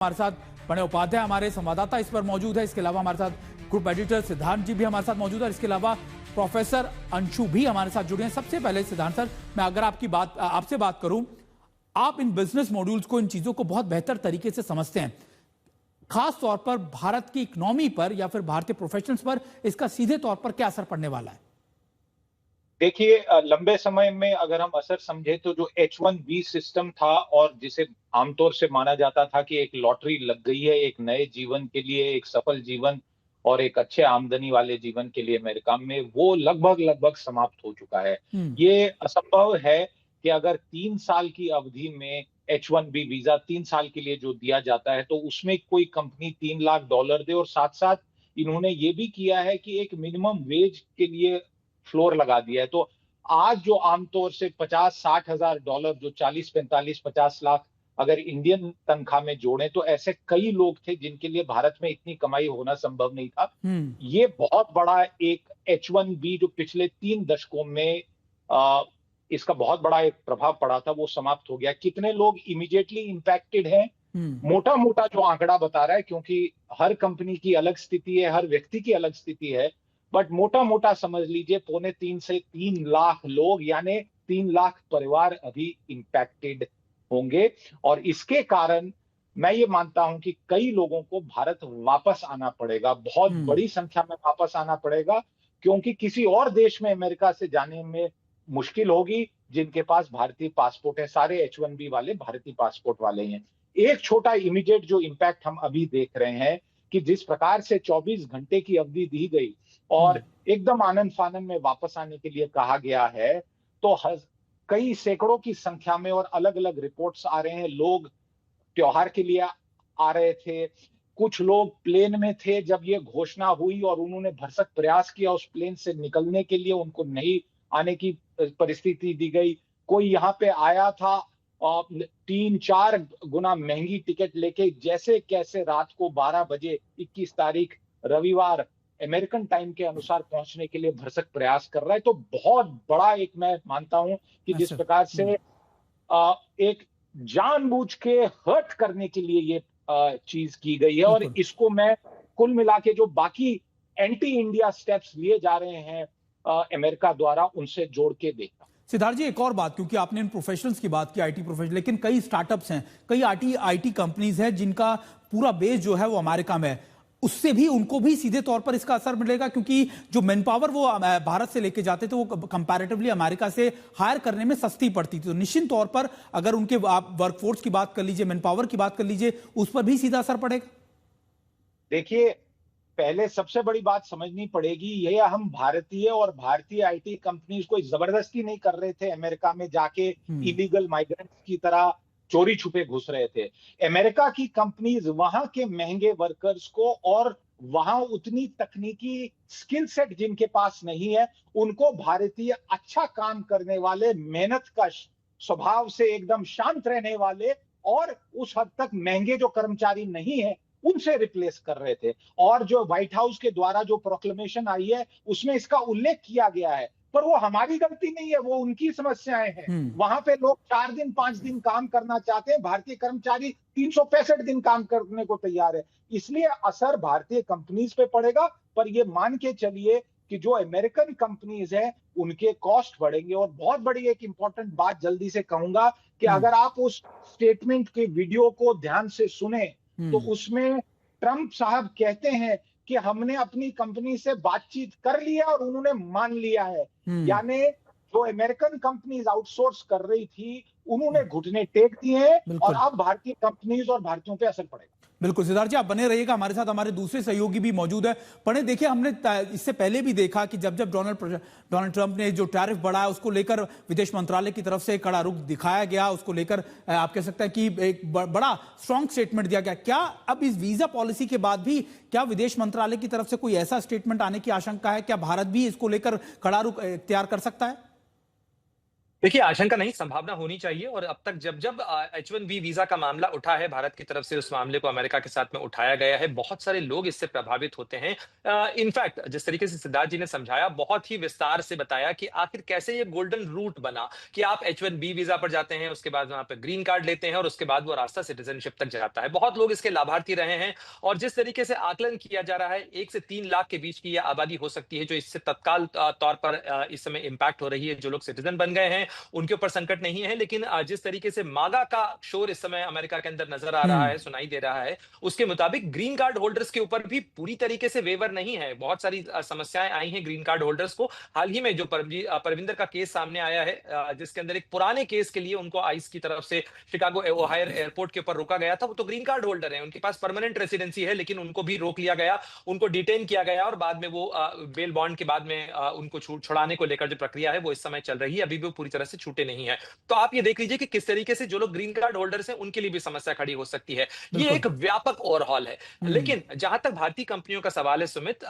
हमारे साथ प्रणय उपाध्याय हमारे संवाददाता इस पर मौजूद है। इसके अलावा हमारे साथ ग्रुप एडिटर सिद्धांत जी भी हमारे साथ मौजूद है। इसके अलावा प्रोफेसर अंशु भी हमारे साथ जुड़े हैं। सबसे पहले सिद्धांत सर, मैं अगर आपसे बात करूं, आप इन बिजनेस मॉड्यूल्स को, इन चीजों को बहुत बेहतर तरीके से समझते हैं। खास तौर पर भारत की इकोनॉमी पर या फिर भारतीय प्रोफेशनल्स पर इसका सीधे तौर पर क्या असर पड़ने वाला है? देखिए, लंबे समय में अगर हम असर समझे तो जो H1B सिस्टम था और जिसे आमतौर से माना जाता था कि एक लॉटरी लग गई है एक नए जीवन के लिए, एक सफल जीवन और एक अच्छे आमदनी वाले जीवन के लिए अमेरिका में, वो लगभग समाप्त हो चुका है। ये असंभव है कि अगर 3 साल की अवधि में H1B वीजा 3 साल के लिए जो दिया जाता है तो उसमें कोई कंपनी $3 लाख दे, और साथ साथ इन्होंने ये भी किया है कि एक मिनिमम वेज के लिए फ्लोर लगा दिया है। तो आज जो आमतौर से 50-60 हजार डॉलर, जो 40-45-50 लाख अगर इंडियन तनख्वाह में जोड़े, तो ऐसे कई लोग थे जिनके लिए भारत में इतनी कमाई होना संभव नहीं था। ये बहुत बड़ा एक H1B जो पिछले 3 दशकों में इसका बहुत बड़ा एक प्रभाव पड़ा था, वो समाप्त हो गया। कितने लोग इमीडिएटली इंपैक्टेड हैं, मोटा मोटा जो आंकड़ा बता रहा है, क्योंकि हर कंपनी की अलग स्थिति है, हर व्यक्ति की अलग स्थिति है, बट मोटा मोटा समझ लीजिए 2.25 से 3 लाख लोग, यानी 3 लाख परिवार अभी इंपैक्टेड होंगे। और इसके कारण मैं ये मानता हूं कि कई लोगों को भारत वापस आना पड़ेगा, बहुत बड़ी संख्या में वापस आना पड़ेगा, क्योंकि किसी और देश में अमेरिका से जाने में मुश्किल होगी जिनके पास भारतीय पासपोर्ट है। सारे H1B वाले भारतीय पासपोर्ट वाले हैं। एक छोटा इमीडिएट जो इंपैक्ट हम अभी देख रहे हैं कि जिस प्रकार से 24 घंटे की अवधि दी गई और एकदम आनंद फानंद में वापस आने के लिए कहा गया है, तो कई सैकड़ों की संख्या में और अलग अलग रिपोर्ट्स आ रहे हैं, लोग त्योहार के लिए आ रहे थे, कुछ लोग प्लेन में थे जब ये घोषणा हुई और उन्होंने भरसक प्रयास किया उस प्लेन से निकलने के लिए, उनको नहीं आने की परिस्थिति दी गई। कोई यहाँ पे आया था 3-4 गुना महंगी टिकट लेके, जैसे कैसे रात को 12 बजे 21 तारीख रविवार अमेरिकन टाइम के अनुसार पहुंचने के लिए भरसक प्रयास कर रहा है। तो बहुत बड़ा एक, मैं मानता हूं कि जिस प्रकार से एक जानबूझ के हर्ट करने के लिए ये चीज की गई है, और इसको मैं कुल मिला के जो बाकी एंटी इंडिया स्टेप्स लिए जा रहे हैं अमेरिका द्वारा, उनसे जोड़ के देखता हूं। सिद्धार्थ जी, एक और बात, क्योंकि आपने इन प्रोफेशनल्स की बात की, आईटी प्रोफेशनल, लेकिन कई स्टार्टअप्स हैं, कई आईटी कंपनीज हैं जिनका पूरा बेस जो है वो अमेरिका में है। उससे भी, उनको भी सीधे तौर पर इसका असर मिलेगा, क्योंकि जो मैन पावर वो भारत से लेके जाते थे वो कंपैरेटिवली अमेरिका से हायर करने में सस्ती पड़ती थी। तो निश्चित तौर पर अगर उनके, आप वर्कफोर्स की बात कर लीजिए, मैन पावर की बात कर लीजिए, उस पर भी सीधा असर पड़ेगा। देखिए, पहले सबसे बड़ी बात समझनी पड़ेगी, ये हम भारतीय और भारतीय आईटी कंपनीज को जबरदस्ती नहीं कर रहे थे अमेरिका में जाके इलीगल माइग्रेंट्स की तरह चोरी छुपे घुस रहे थे। अमेरिका की कंपनीज वहां के महंगे वर्कर्स को और वहां उतनी तकनीकी स्किल सेट जिनके पास नहीं है, उनको भारतीय अच्छा काम करने वाले, मेहनत का स्वभाव से एकदम शांत रहने वाले और उस हद तक महंगे जो कर्मचारी नहीं है, उनसे रिप्लेस कर रहे थे। और जो व्हाइट हाउस के द्वारा जो प्रोक्लेमेशन आई है उसमें इसका उल्लेख किया गया है, पर वो हमारी गलती नहीं है, वो उनकी समस्याएं हैं। वहां पे लोग 4 दिन 5 दिन काम करना चाहते हैं, भारतीय कर्मचारी 365 दिन काम करने को तैयार है। इसलिए असर भारतीय कंपनीज पे पड़ेगा, पर ये मान के चलिए कि जो अमेरिकन कंपनीज है उनके कॉस्ट बढ़ेंगे। और बहुत बड़ी एक इंपॉर्टेंट बात जल्दी से कहूंगा कि अगर आप उस स्टेटमेंट के वीडियो को ध्यान से सुने तो उसमें ट्रंप साहब कहते हैं कि हमने अपनी कंपनी से बातचीत कर लिया और उन्होंने मान लिया है। यानी जो अमेरिकन कंपनीज आउटसोर्स कर रही थी, उन्होंने घुटने टेक दिए और अब भारतीय कंपनीज और भारतीयों पे असर पड़ेगा। बिल्कुल सिद्धार्थ जी, आप बने रहिएगा हमारे साथ। हमारे दूसरे सहयोगी भी मौजूद है। पढ़े, देखिए, हमने इससे पहले भी देखा कि जब डोनाल्ड ट्रंप ने जो टैरिफ बढ़ाया, उसको लेकर विदेश मंत्रालय की तरफ से कड़ा रुख दिखाया गया। उसको लेकर आप कह सकते हैं कि एक बड़ा स्ट्रांग स्टेटमेंट दिया गया। क्या अब इस वीजा पॉलिसी के बाद भी क्या विदेश मंत्रालय की तरफ से कोई ऐसा स्टेटमेंट आने की आशंका है? क्या भारत भी इसको लेकर कड़ा रुख इख्तियार कर सकता है? देखिए, आशंका नहीं, संभावना होनी चाहिए। और अब तक जब जब H-1B वीजा का मामला उठा है, भारत की तरफ से उस मामले को अमेरिका के साथ में उठाया गया है, बहुत सारे लोग इससे प्रभावित होते हैं। इनफैक्ट जिस तरीके से सिद्धार्थ जी ने समझाया, बहुत ही विस्तार से बताया कि आखिर कैसे ये गोल्डन रूट बना कि आप H-1B वीजा पर जाते हैं, उसके बाद वहां पे ग्रीन कार्ड लेते हैं और उसके बाद वो रास्ता सिटीजनशिप तक जाता है। बहुत लोग इसके लाभार्थी रहे हैं। और जिस तरीके से आकलन किया जा रहा है, 1 से 3 लाख के बीच की यह आबादी हो सकती है जो इससे तत्काल तौर पर इस समय इम्पैक्ट हो रही है। जो लोग सिटीजन बन गए हैं उनके ऊपर संकट नहीं है, लेकिन जिस तरीके से मागा का शोर इस समय अमेरिका के अंदर नजर आ रहा है, सुनाई दे रहा है, उसके मुताबिक ग्रीन कार्ड होल्डर्स के ऊपर भी पूरी तरीके से वेवर नहीं है। बहुत सारी समस्याएं आई हैं ग्रीन कार्ड होल्डर्स को। हाल ही में जो परविंदर का केस सामने आया है, जिसके अंदर एक पुराने केस के लिए उनको आइस की तरफ से शिकागो ओहायो एयरपोर्ट के ऊपर रोका गया था। वो तो ग्रीन कार्ड होल्डर है, उनके पास परमानेंट रेसिडेंसी है, लेकिन उनको भी रोक लिया गया, उनको डिटेन किया गया और बाद में वो बेल बॉन्ड के बाद में उनको छुड़ाने को लेकर जो प्रक्रिया है वो इस समय चल रही है। अभी भी वो पूरी तरह से छूटे नहीं है। तो आप ये देख लीजिए कि किस तरीके से जो लोग ग्रीन कार्ड होल्डर्स हैं उनके लिए भी समस्या खड़ी हो सकती है। ये बिल्कुल। एक व्यापक ओवरहॉल है। लेकिन जहां तक भारतीय कंपनियों का सवाल है सुमित,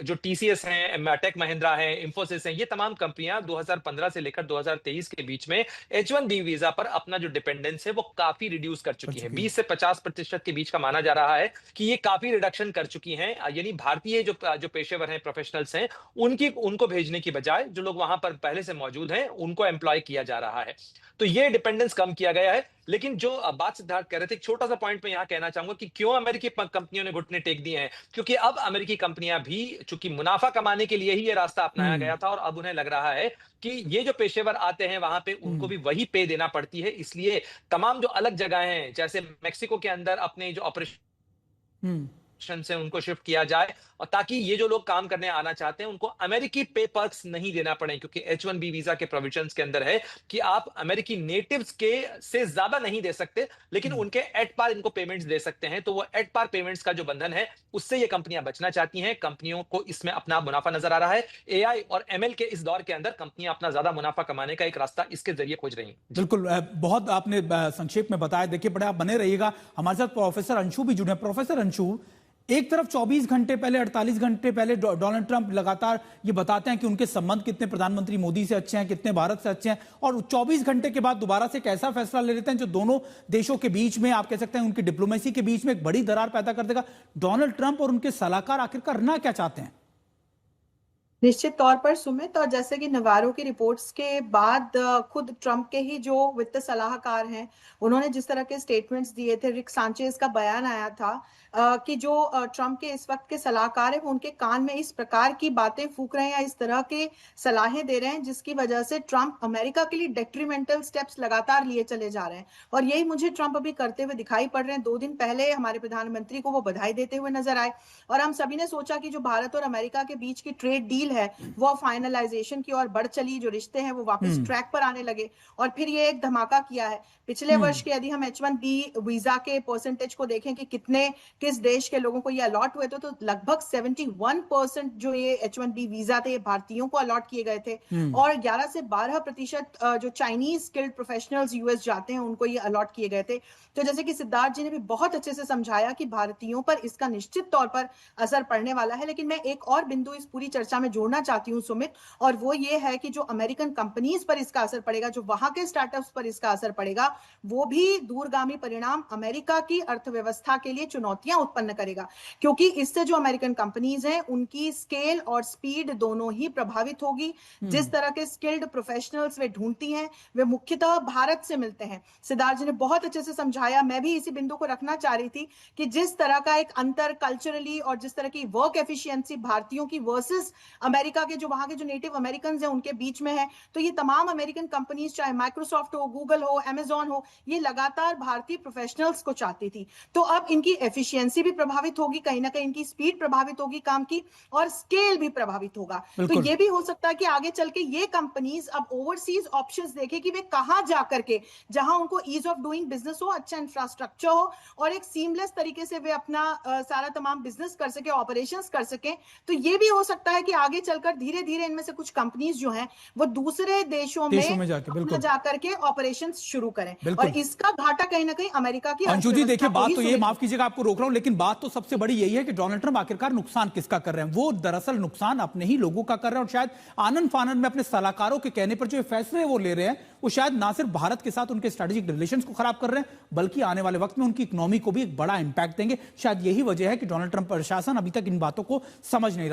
जो टीसीएस है, टेक महिंद्रा है, इंफोसिस है, ये तमाम कंपनियां 2015 से लेकर 2023 के बीच में H-1B वीजा पर अपना जो डिपेंडेंस है वो काफी रिड्यूस कर कर चुकी है। चुकी 20 से 50% के बीच का माना जा रहा है कि ये काफी रिडक्शन कर चुकी हैं। यानी भारतीय जो पेशेवर हैं, प्रोफेशनल्स हैं, उनको भेजने की बजाय जो लोग वहां पर पहले से मौजूद हैं उनको एम्प्लॉय किया जा रहा है। तो ये डिपेंडेंस कम किया गया है। लेकिन जो बात सिद्धार्थ कह रहे थे, एक छोटा सा पॉइंट मैं यहां कहना चाहूंगा कि क्यों अमेरिकी कंपनियों ने घुटने टेक दिए हैं। क्योंकि अब अमेरिकी कंपनियां भी, चूंकि मुनाफा कमाने के लिए ही ये रास्ता अपनाया गया था, और अब उन्हें लग रहा है कि ये जो पेशेवर आते हैं वहां पे उनको भी वही पे देना पड़ती है। इसलिए तमाम जो अलग जगह हैं, जैसे मेक्सिको के अंदर अपने जो ऑपरेशन हम्म। से उनको शिफ्ट किया जाए, और ताकि ये जो लोग काम करने आना चाहते हैं उनको अमेरिकी पे पर्क्स नहीं देना पड़े। क्योंकि H-1B वीजा के प्रोविजंस के अंदर है कि आप अमेरिकी नेटिव्स के से ज्यादा नहीं दे सकते, लेकिन उनके एट पार इनको पेमेंट्स दे सकते हैं। तो वो एट पार पेमेंट्स का जो बंधन है उससे ये कंपनियां बचना चाहती हैं। कंपनियों को इसमें अपना मुनाफा नजर आ रहा है। AI और ML के इस दौर के अंदर कंपनियां अपना ज्यादा मुनाफा कमाने का एक रास्ता इसके जरिए खोज रही हैं। जी। बिल्कुल। बहुत आपने संक्षेप में बताया। देखिए, बड़े आप बने रहिएगा हमारे साथ। प्रोफेसर अंशु भी जुड़े हैं। प्रोफेसर अंशु, एक तरफ 24 घंटे पहले, 48 घंटे पहले डोनाल्ड ट्रंप लगातार ये बताते हैं कि उनके संबंध कितने प्रधानमंत्री मोदी से अच्छे हैं, कितने भारत से अच्छे हैं, और 24 घंटे के बाद दोबारा से एक ऐसा फैसला ले लेते हैं जो दोनों देशों के बीच में, आप कह सकते हैं उनकी डिप्लोमेसी के बीच में एक बड़ी दरार पैदा कर देगा। डोनाल्ड ट्रंप और उनके सलाहकार आखिर करना क्या चाहते हैं? निश्चित तौर पर सुमित, और जैसे कि नवारो की रिपोर्ट्स के बाद खुद ट्रंप के ही जो वित्त सलाहकार हैं उन्होंने जिस तरह के स्टेटमेंट्स दिए थे, रिक सांचेज का बयान आया था कि जो ट्रंप के इस वक्त के सलाहकार हैं वो उनके कान में इस प्रकार की बातें फूंक रहे हैं या इस तरह के सलाहें दे रहे हैं जिसकी वजह से ट्रंप अमेरिका के लिए डेट्रीमेंटल स्टेप्स लगातार लिए चले जा रहे हैं। और यही मुझे ट्रंप अभी करते हुए दिखाई पड़ रहे हैं। 2 दिन पहले हमारे प्रधानमंत्री को वो बधाई देते हुए नजर आए, और हम सभी ने सोचा कि जो भारत और अमेरिका के बीच की ट्रेड डील है वो फाइनलाइजेशन की ओर बढ़ चली, जो रिश्ते हैं वो वापस ट्रैक पर आने लगे, और फिर ये एक धमाका किया है। पिछले वर्ष के यदि हम H-1B वीजा के परसेंटेज को देखें कि किस देश के लोगों को ये अलॉट हुए थे, तो लगभग 71% जो ये H-1B वीजा थे ये भारतीयों को अलॉट किए गए थे, और 11 से 12% जो चाइनीज स्किल्ड प्रोफेशनल्स यूएस जाते हैं उनको ये अलॉट किए गए थे। तो जैसे कि सिद्धार्थ जी ने भी बहुत अच्छे से समझाया कि भारतीयों पर इसका निश्चित तौर पर असर पड़ने वाला है। लेकिन मैं एक और बिंदु इस पूरी चर्चा में जोड़ना चाहती हूँ सुमित, और वो ये है कि जो अमेरिकन कंपनीज पर इसका असर पड़ेगा, जो वहां के स्टार्टअप्स पर इसका असर पड़ेगा, वो भी दूरगामी परिणाम अमेरिका की अर्थव्यवस्था के लिए चुनौतियां उत्पन्न करेगा। क्योंकि इससे जो अमेरिकन कंपनीज हैं उनकी स्केल और स्पीड दोनों ही प्रभावित होगी। जिस तरह के स्किल्ड प्रोफेशनल्स वे ढूंढती हैं वे मुख्यतः भारत से मिलते हैं। सिद्धार्थ जी ने बहुत अच्छे से समझाया। मैं भी इसी बिंदु को रखना चाह रही थी कि जिस तरह का एक अंतर कल्चरली और जिस तरह की वर्क एफिशिएंसी भारतीयों की वर्सेस अमेरिका के जो वहां के जो नेटिव अमेरिकन हैं उनके बीच में है, तो ये तमाम अमेरिकन कंपनीज, चाहे माइक्रोसॉफ्ट हो, गूगल हो, अमेजॉन हो, ये लगातार भारतीय प्रोफेशनल्स को चाहती थी। तो अब इनकी एफिशिएंसी भी प्रभावित होगी, कहीं ना कहीं इनकी स्पीड प्रभावित होगी काम की, और स्केल भी प्रभावित होगा। तो ये भी हो सकता है कि आगे चल के ये कंपनीज अब ओवरसीज ऑप्शंस देखे कि वे कहां जाकर के, जहां उनको ईज ऑफ डूइंग बिजनेस हो, अच्छा इंफ्रास्ट्रक्चर हो, और एक सीमलेस तरीके से वे अपना सारा तमाम बिजनेस कर सके, ऑपरेशंस कर सके। तो ये भी हो सकता है कि आगे चलकर धीरे धीरे इनमें से कुछ कंपनीज जो हैं वो दूसरे देशों में जाके, बिल्कुल। जाकर के ऑपरेशंस शुरू करें, बिल्कुल। और इसका घाटा कहीं ना कहीं अमेरिका की अंशु जी देखिए, अर्थव्यवस्था को बात ही तो ये, सुनिश्चित- माफ कीजिएगा आपको रोक रहा हूं, लेकिन बात तो सबसे बड़ी यही है कि डोनाल्ड ट्रंप आखिरकार नुकसान किसका कर रहे हैं। वो दरअसल नुकसान अपने ही लोगों का कर रहे हैं, और शायद आनंद फानंद में अपने सलाहकारों के कहने पर जो ये फैसले वो ले रहे हैं, वो शायद ना सिर्फ भारत के साथ उनके स्ट्रेटेजिक रिलेशंस को खराब कर रहे हैं, बल्कि आने वाले वक्त में उनकी इकोनॉमी को भी एक बड़ा इंपैक्ट देंगे। शायद यही वजह है कि डोनाल्ड ट्रंप प्रशासन अभी तक इन बातों को समझ नहीं रहा।